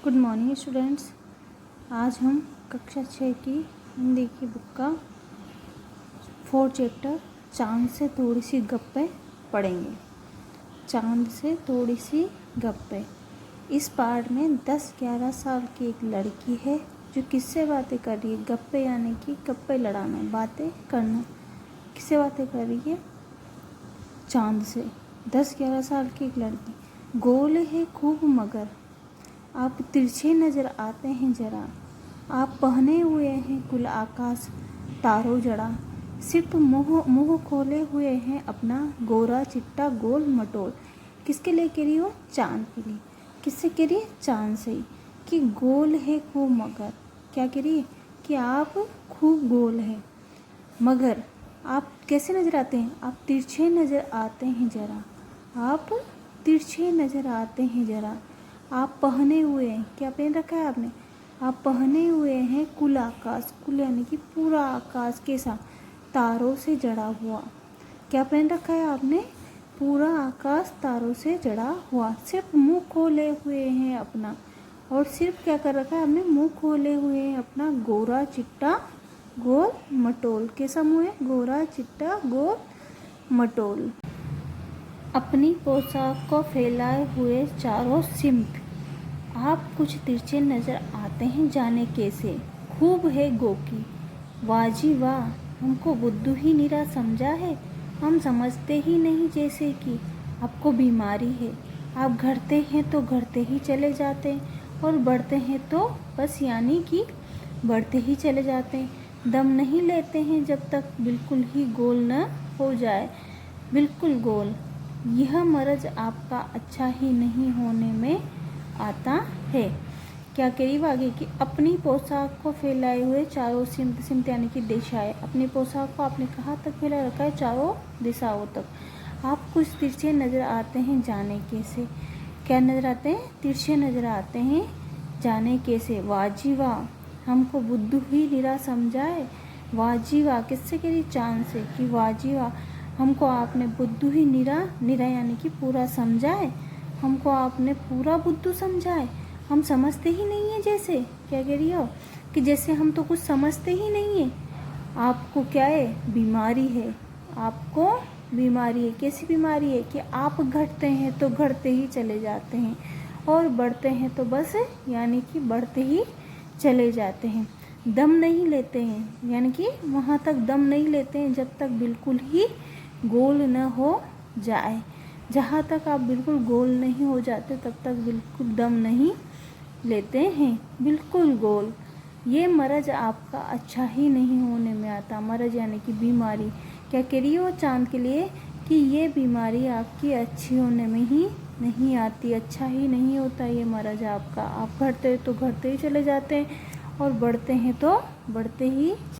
Good morning students. आज हम कक्षा 6 की हिंदी की बुक का 4 चैप्टर चांद से थोड़ी सी गप्पे पढ़ेंगे। चांद से थोड़ी सी गप्पे। इस पार्ट में 10-11 साल की एक लड़की है जो किससे बातें कर रही है। गप्पे यानी कि गप्पे लड़ाना, बातें करना। किससे बातें कर रही है? चांद से। 10-11 साल की एक लड़की। गोल है खूब मगर आप तिरछे नज़र आते हैं जरा। आप पहने हुए हैं कुल आकाश तारों जड़ा। सिर्फ मुँह खोले हुए हैं अपना गोरा चिट्टा गोल मटोल। किसके लिए कह रही हो? चांद के लिए। किससे कह रही है? चांद से ही। कि गोल है खूब मगर। क्या कह रही है? कि आप खूब गोल है मगर आप कैसे नज़र आते हैं? आप तिरछे नज़र आते हैं जरा। आप तिरछे नज़र आते हैं जरा। आप पहने हुए हैं, क्या पहन रखा है आपने? आप पहने हुए हैं कुल आकाश। कुल यानी कि पूरा आकाश के साथ तारों से जड़ा हुआ। क्या पहन रखा है आपने? पूरा आकाश तारों से जड़ा हुआ। सिर्फ मुंह खोले हुए हैं अपना। और सिर्फ क्या कर रखा है आपने? मुंह खोले हुए हैं अपना गोरा चिट्टा गोल मटोल। कैसा मुंह है? गोरा चिट्टा गोल मटोल। अपनी पोशाक को फैलाए हुए चारों सिमट आप कुछ तिरछे नज़र आते हैं जाने कैसे। खूब है गोकी वाजी वाह, हमको बुद्धू ही निरा समझा है। हम समझते ही नहीं जैसे कि आपको बीमारी है। आप घटते हैं तो घटते ही चले जाते हैं और बढ़ते हैं तो बस यानी कि बढ़ते ही चले जाते हैं। दम नहीं लेते हैं जब तक बिल्कुल ही गोल न हो जाए। बिल्कुल गोल। यह मर्ज आपका अच्छा ही नहीं होने में आता है। क्या करीब आगे की अपनी पोशाक को फैलाए हुए चारों सिमत यानी कि दिशाएं। अपनी पोशाक को आपने कहाँ तक फैला रखा है? चारों दिशाओं तक। आप कुछ तिरछे नज़र आते हैं जाने कैसे। क्या नज़र आते हैं? तिरछे नज़र आते हैं जाने कैसे। वाजी वाह, हमको बुद्धू ही निरा समझाए। वाजी वाह किससे करी? चांद से। कि वाजी वाह, हमको आपने बुद्धू ही निरा यानी कि पूरा समझाए। हमको आपने पूरा बुद्धू समझाए। हम समझते ही नहीं है जैसे। क्या कह रही हो? कि जैसे हम तो कुछ समझते ही नहीं है। आपको क्या है? बीमारी है। आपको बीमारी है। कैसी बीमारी है? कि आप घटते हैं तो घटते ही चले जाते हैं और बढ़ते हैं तो बस यानी कि बढ़ते ही चले जाते हैं। दम नहीं लेते हैं यानी कि वहाँ तक दम नहीं लेते हैं जब तक बिल्कुल ही गोल न हो जाए। जहाँ तक आप बिल्कुल गोल नहीं हो जाते तब तक बिल्कुल दम नहीं लेते हैं। बिल्कुल गोल। ये मर्ज आपका अच्छा ही नहीं होने में आता। मर्ज यानी कि बीमारी। क्या कह रही हो चांद के लिए? कि ये बीमारी आपकी अच्छी होने में ही नहीं आती। अच्छा ही नहीं होता ये मर्ज आपका। आप घटते तो घटते ही चले जाते हैं और बढ़ते हैं तो बढ़ते ही